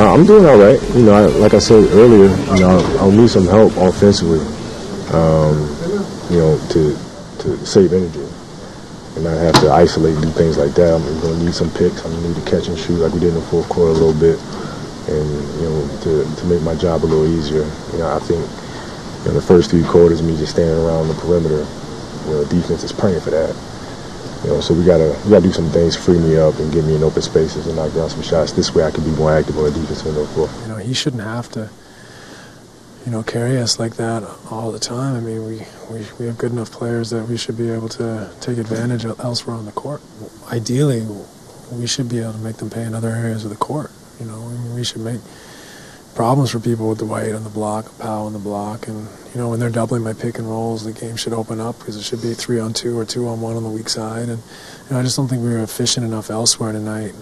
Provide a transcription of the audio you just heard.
I'm doing all right. You know, like I said earlier, you know, I'll need some help offensively, you know, to save energy and not have to isolate and do things like that. I'm going to need some picks. I'm going to need to catch and shoot like we did in the fourth quarter a little bit, and you know, to make my job a little easier. You know, I think in the first 3 quarters, me just standing around the perimeter, you know, defense is praying for that. You know, so we gotta do some things, free me up and get me in open spaces and knock down some shots. This way I can be more active on the defensive end of the floor. You know, he shouldn't have to, you know, carry us like that all the time. I mean, we have good enough players that we should be able to take advantage of elsewhere on the court. Ideally, we should be able to make them pay in other areas of the court. You know, I mean, we should make problems for people with Dwight on the block, Powell on the block, and you know, when they're doubling my pick and rolls, the game should open up because it should be 3-on-2 or 2-on-1 on the weak side. And you know, I just don't think we were efficient enough elsewhere tonight.